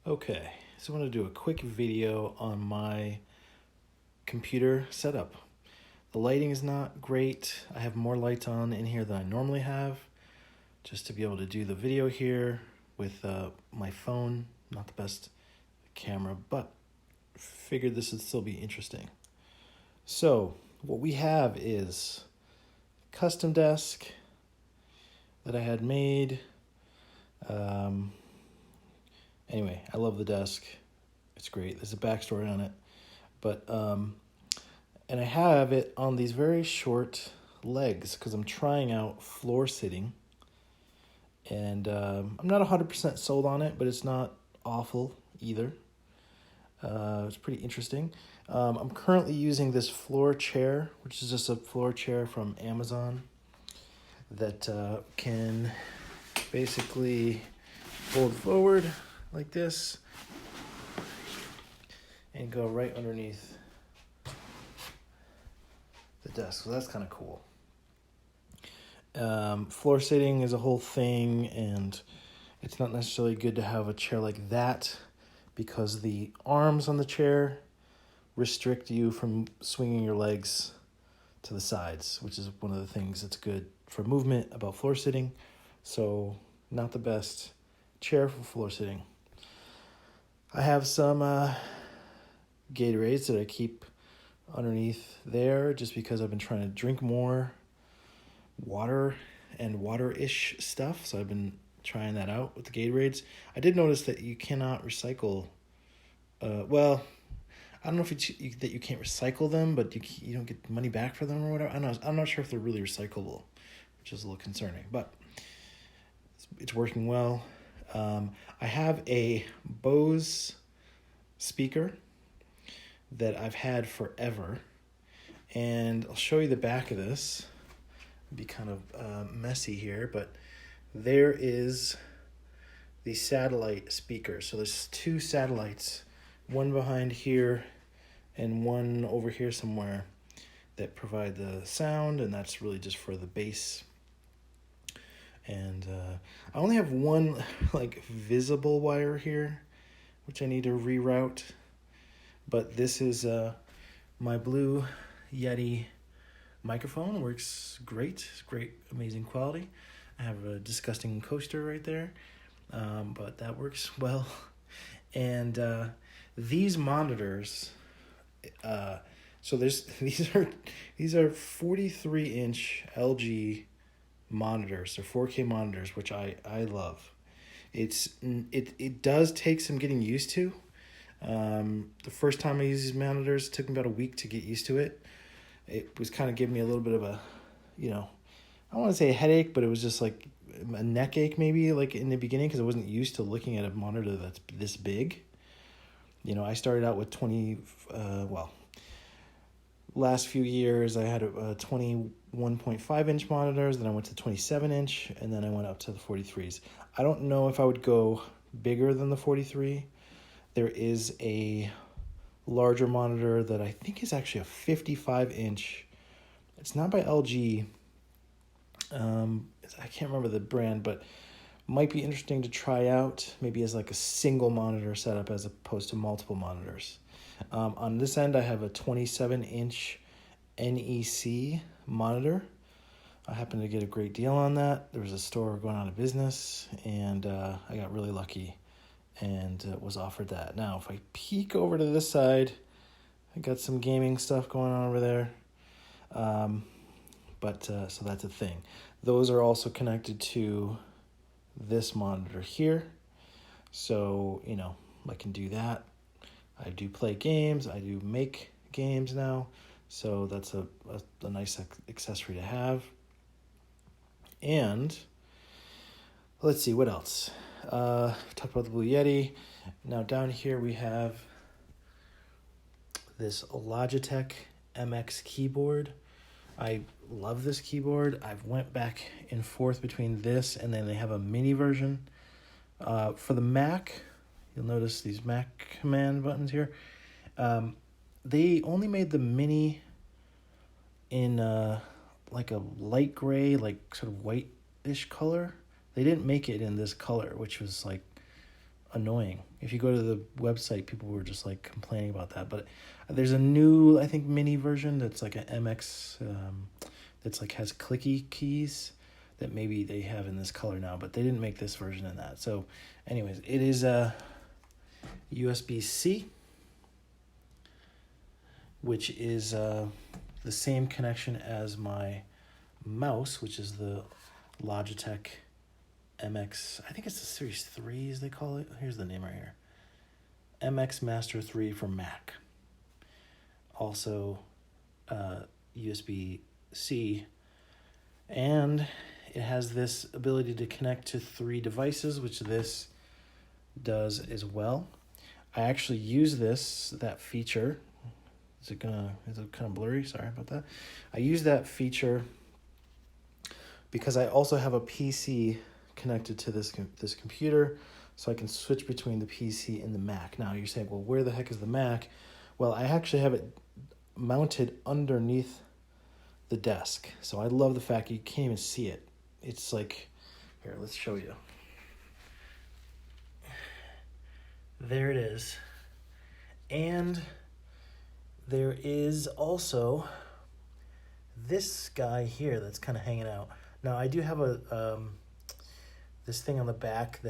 Okay, so I want to do a quick video on my computer setup. The lighting is not great. I have more lights on in here than I normally have, just to be able to do the video here with my phone. Not the best camera, but figured this would still be interesting. So what we have is a custom desk that I had made. Anyway, I love the desk. It's great. There's a backstory on it. But, and I have it on these very short legs because I'm trying out floor sitting. And I'm not 100% sold on it, but it's not awful either. It's pretty interesting. I'm currently using this floor chair, which is just a floor chair from Amazon that can basically fold forward like this and go right underneath the desk. So that's kind of cool. Floor sitting is a whole thing, and it's not necessarily good to have a chair like that because the arms on the chair restrict you from swinging your legs to the sides, which is one of the things that's good for movement about floor sitting. So not the best chair for floor sitting. I have some Gatorades that I keep underneath there just because I've been trying to drink more water and water-ish stuff. So I've been trying that out with the Gatorades. I did notice that you cannot recycle. I don't know if that you can't recycle them, but you don't get money back for them or whatever. I'm not sure if they're really recyclable, which is a little concerning. But it's working well. I have a Bose speaker that I've had forever, and I'll show you the back of this. It'll be kind of messy here, but there is the satellite speaker. So there's two satellites, one behind here and one over here somewhere, that provide the sound, and that's really just for the bass. And I only have one visible wire here, which I need to reroute. But this is my Blue Yeti microphone. It works great. It's great, amazing quality. I have a disgusting coaster right there, but that works well. And these monitors, so these are 43-inch LG monitors. They're 4K monitors, which I love. It does take some getting used to. The first time I used these monitors, it took me about a week to get used to it. It was kind of giving me a little bit of a, I don't want to say a headache, but it was just like a neck ache maybe in the beginning because I wasn't used to looking at a monitor that's this big. I started out with last few years I had a 21.5-inch monitors, then I went to 27-inch, and then I went up to the 43s. I don't know if I would go bigger than the 43. There is a larger monitor that I think is actually a 55-inch. It's not by LG. I can't remember the brand, but might be interesting to try out, maybe as a single monitor setup as opposed to multiple monitors. On this end, I have a 27-inch NEC monitor. I happened to get a great deal on that. There was a store going out of business, and I got really lucky and was offered that. Now, if I peek over to this side, I got some gaming stuff going on over there. So that's a thing. Those are also connected to this monitor here. So, I can do that. I do play games. I do make games now. So that's a nice accessory to have. And let's see, what else? Talked about the Blue Yeti. Now down here we have this Logitech MX keyboard. I love this keyboard. I've went back and forth between this and then they have a mini version. For the Mac, you'll notice these Mac command buttons here. They only made the mini in a light gray, sort of whitish color. They didn't make it in this color, which was annoying. If you go to the website, people were just like complaining about that. But there's a new, I think, mini version that's like an MX that's like has clicky keys that maybe they have in this color now, but they didn't make this version in that. So anyways, it is a USB-C, which is the same connection as my mouse, which is the Logitech MX, I think it's the Series 3 as they call it. Here's the name right here. MX Master 3 for Mac. Also USB-C. And it has this ability to connect to 3 devices, which this does as well. I actually use that feature. Is it kind of blurry? Sorry about that. I use that feature because I also have a PC connected to this computer, so I can switch between the PC and the Mac. Now you're saying, well, where the heck is the Mac? Well, I actually have it mounted underneath the desk. So I love the fact you can't even see it. It's like, here, let's show you. There it is. And there is also this guy here that's kind of hanging out. Now I do have a this thing on the back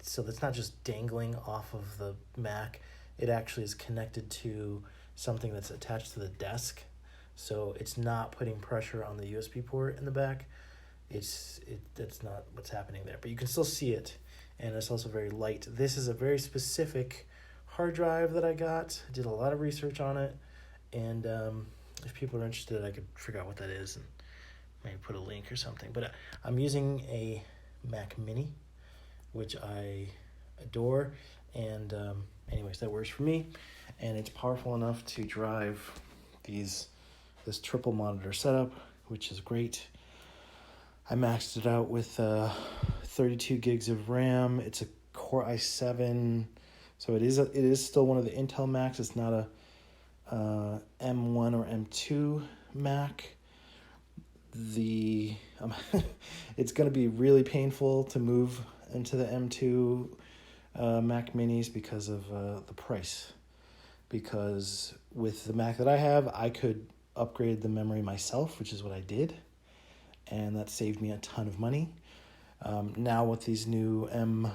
so that's not just dangling off of the Mac. It actually is connected to something that's attached to the desk, so it's not putting pressure on the USB port in the back. That's not what's happening there, but you can still see it, and it's also very light. This is a very specific hard drive that I got. I did a lot of research on it, and if people are interested, I could figure out what that is and maybe put a link or something. But I'm using a Mac Mini, which I adore, and anyways, that works for me, and it's powerful enough to drive this triple monitor setup, which is great. I maxed it out with 32 gigs of RAM. It's a Core i7, so it is still one of the Intel Macs. It's not a M1 or M2 Mac. It's going to be really painful to move into the M2 Mac Minis because of the price. Because with the Mac that I have, I could upgrade the memory myself, which is what I did, and that saved me a ton of money. Now with these new M1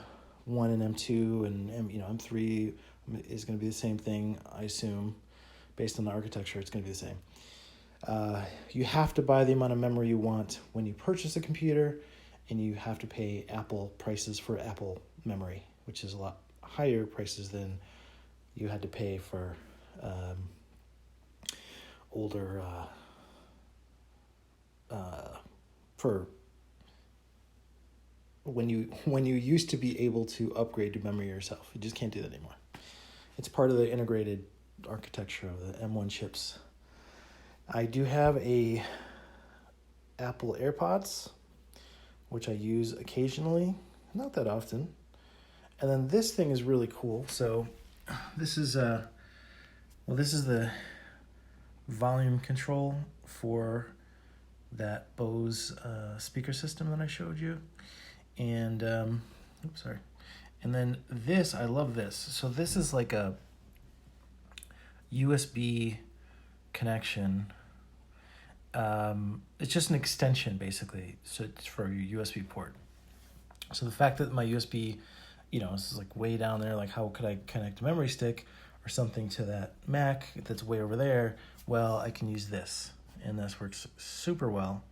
and M2 and M3 is going to be the same thing, I assume. Based on the architecture, it's going to be the same. You have to buy the amount of memory you want when you purchase a computer, and you have to pay Apple prices for Apple memory, which is a lot higher prices than you had to pay for older for when you used to be able to upgrade your memory yourself. You just can't do that anymore. It's part of the integrated architecture of the M1 chips. I do have a Apple AirPods, which I use occasionally, not that often. And then this thing is really cool. So this is the volume control for that Bose speaker system that I showed you. And and then this, I love this. So this is like a USB connection. It's just an extension, basically. So it's for your USB port. So the fact that my USB, is like way down there, like how could I connect a memory stick or something to that Mac that's way over there? Well, I can use this, and this works super well.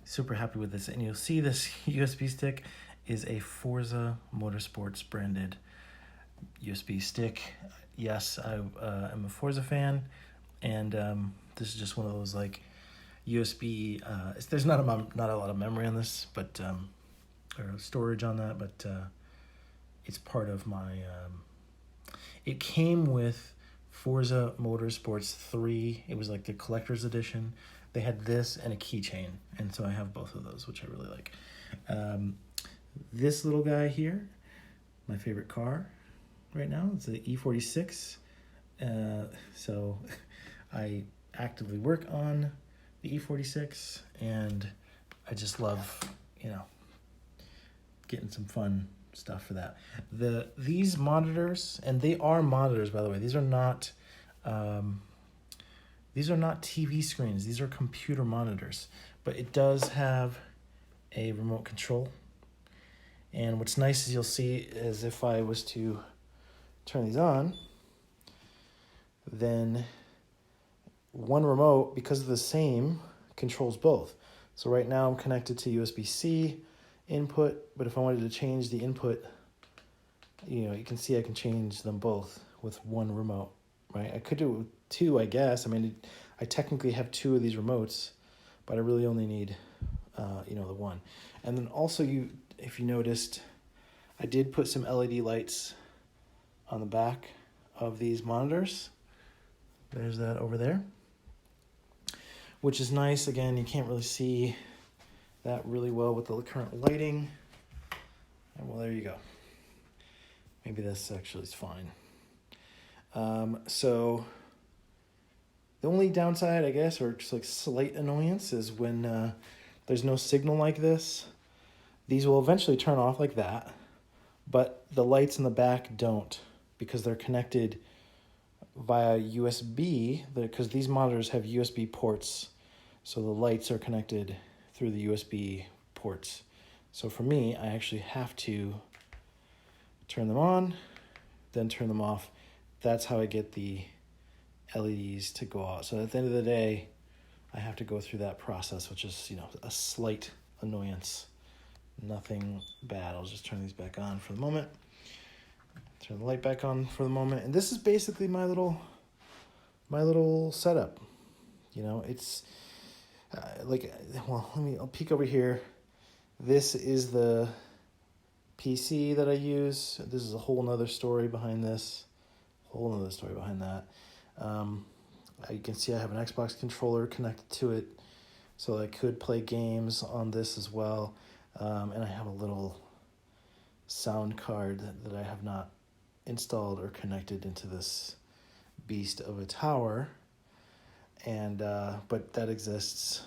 Super happy with this. And you'll see this USB stick is a Forza Motorsports branded USB stick. Yes, I am a Forza fan, and this is just one of those like USB. There's not a lot of memory on this, but or storage on that, but it's part of my. It came with Forza Motorsports 3. It was like the collector's edition. They had this and a keychain, and so I have both of those, which I really like. This little guy here, my favorite car right now, it's the E46. So I actively work on the E46, and I just love, getting some fun stuff for that. These monitors, and they are monitors, by the way. These are not TV screens. These are computer monitors. But it does have a remote control. And what's nice is you'll see is if I was to turn these on, then one remote, because of the same, controls both. So right now I'm connected to USB-C input, but if I wanted to change the input, you can see I can change them both with one remote, right? I could do it with two, I guess. I mean, I technically have two of these remotes, but I really only need, the one. And then also, if you noticed, I did put some LED lights on the back of these monitors. There's that over there, which is nice. Again, you can't really see that really well with the current lighting. And well, there you go. Maybe this actually is fine. So the only downside, I guess, or just like slight annoyance, is when there's no signal like this. These will eventually turn off like that, but the lights in the back don't, because they're connected via USB, because these monitors have USB ports, so the lights are connected through the USB ports. So for me, I actually have to turn them on, then turn them off. That's how I get the LEDs to go out. So at the end of the day, I have to go through that process, which is, a slight annoyance. Nothing bad. I'll just turn these back on for the moment. Turn the light back on for the moment. And this is basically my little setup. It's I'll peek over here. This is the PC that I use. This is a whole nother story behind this. Whole nother story behind that. You can see I have an Xbox controller connected to it, so I could play games on this as well. And I have a little sound card that I have not installed or connected into this beast of a tower. And but that exists,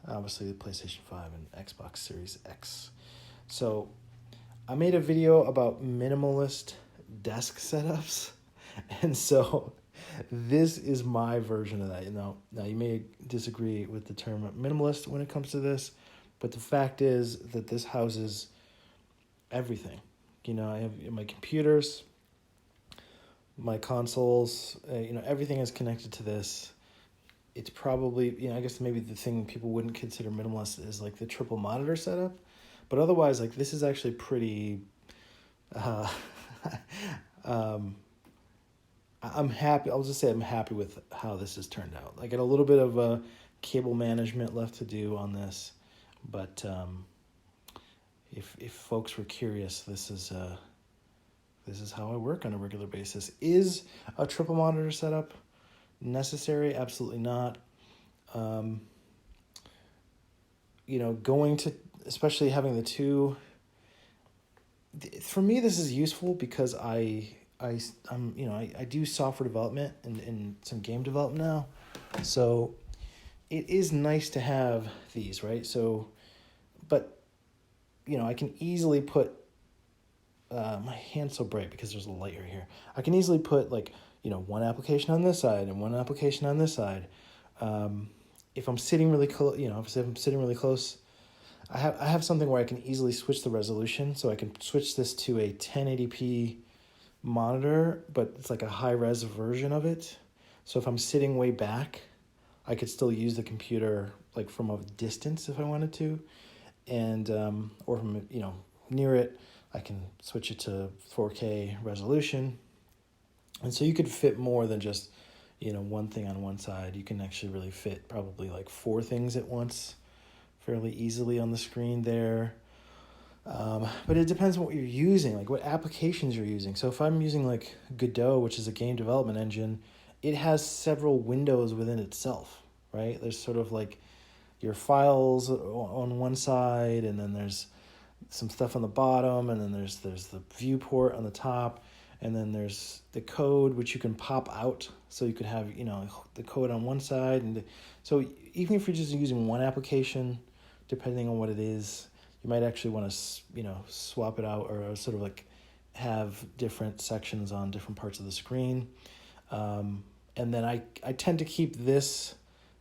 obviously, the PlayStation 5 and Xbox Series X. So I made a video about minimalist desk setups, and so this is my version of that. Now you may disagree with the term minimalist when it comes to this, but the fact is that this houses everything. I have my computers, my consoles, everything is connected to this. It's probably, I guess maybe the thing people wouldn't consider minimalist is like the triple monitor setup. But otherwise, like, this is actually pretty, I'm happy. I'll just say I'm happy with how this has turned out. I got a little bit of cable management left to do on this. But if folks were curious, this is how I work on a regular basis. Is a triple monitor setup necessary? Absolutely not. Going to, especially having the two, for me this is useful because I do software development and some game development now, so it is nice to have these, right? So, but I can easily put my hand's so bright because there's a light right here. I can easily put one application on this side and one application on this side. If I'm sitting really close, if I'm sitting really close, I have something where I can easily switch the resolution. So I can switch this to a 1080p monitor, but it's like a high-res version of it. So if I'm sitting way back, I could still use the computer like from a distance if I wanted to, and or from near it, I can switch it to 4K resolution. And so you could fit more than just one thing on one side. You can actually really fit probably like 4 things at once fairly easily on the screen there. But it depends on what you're using, like what applications you're using. So if I'm using like Godot, which is a game development engine, it has several windows within itself, right? There's sort of like your files on one side, and then there's some stuff on the bottom, and then there's the viewport on the top, and then there's the code, which you can pop out. So you could have, the code on one side. And so even if you're just using one application, depending on what it is, you might actually want to, swap it out, or sort of like have different sections on different parts of the screen. And then I tend to keep this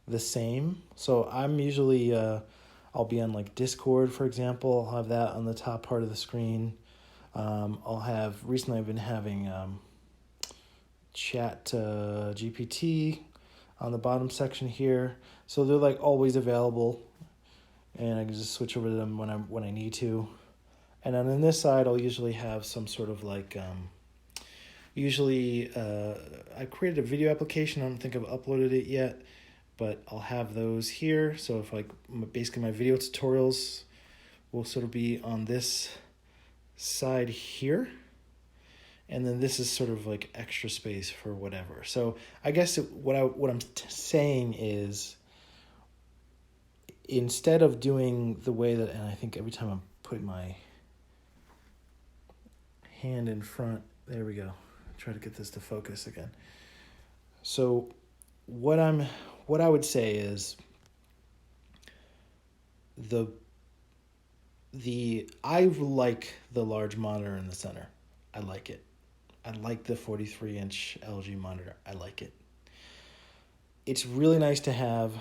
the same. So I'm usually, I'll be on like Discord, for example. I'll have that on the top part of the screen. Recently I've been having Chat GPT on the bottom section here. So they're like always available, and I can just switch over to them when I need to. And then on this side, I'll usually have some sort of like, I created a video application. I don't think I've uploaded it yet, but I'll have those here. So if basically my video tutorials will sort of be on this side here. And then this is sort of like extra space for whatever. So I guess what I'm saying is, instead of doing the way that, and I think every time I'm putting my hand in front, there we go. Try to get this to focus again. So what I would say is I like the large monitor in the center. I like it. I like the 43-inch LG monitor. I like it. It's really nice to have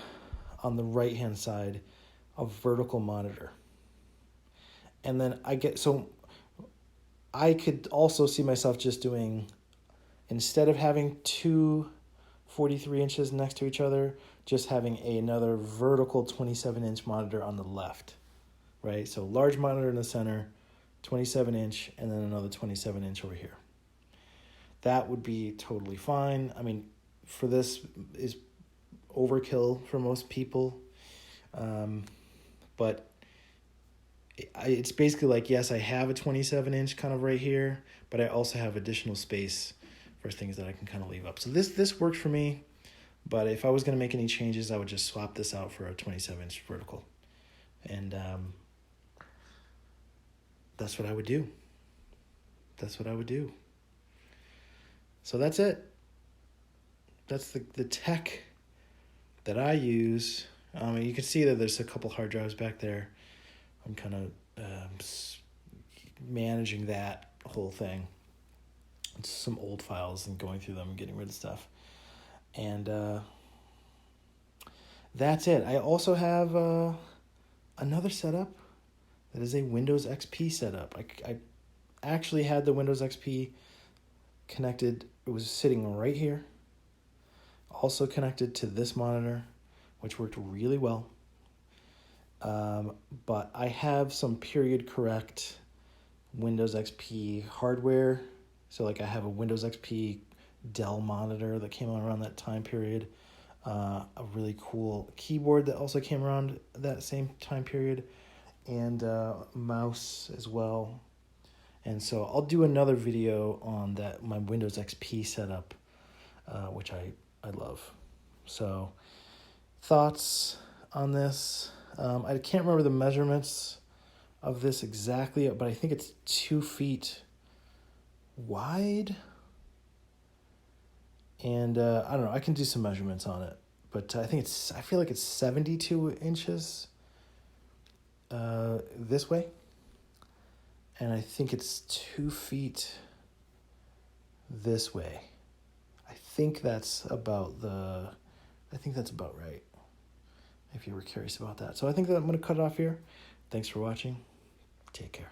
on the right-hand side a vertical monitor. And then I could also see myself just doing, instead of having two 43 inches next to each other, just having another vertical 27-inch monitor on the left, right? So large monitor in the center, 27-inch, and then another 27-inch over here. That would be totally fine. I mean, for this is overkill for most people, but it's basically like, yes, I have a 27-inch kind of right here, but I also have additional space for things that I can kind of leave up. So this works for me, but if I was going to make any changes, I would just swap this out for a 27-inch vertical. And that's what I would do. So that's it. That's the tech that I use. You can see that there's a couple hard drives back there. I'm kind of managing that whole thing. It's some old files and going through them and getting rid of stuff. And that's it. I also have another setup that is a Windows XP setup. I actually had the Windows XP connected. It was sitting right here. Also connected to this monitor, which worked really well. But I have some period correct Windows XP hardware. So like I have a Windows XP Dell monitor that came around that time period. A really cool keyboard that also came around that same time period. And mouse as well. And so I'll do another video on my Windows XP setup, which I love. So thoughts on this? I can't remember the measurements of this exactly, but I think it's 2 feet wide. And I don't know, I can do some measurements on it, but I feel like it's 72 inches this way. And I think it's 2 feet this way. I think that's about right, if you were curious about that. So I think that I'm going to cut it off here. Thanks for watching. Take care.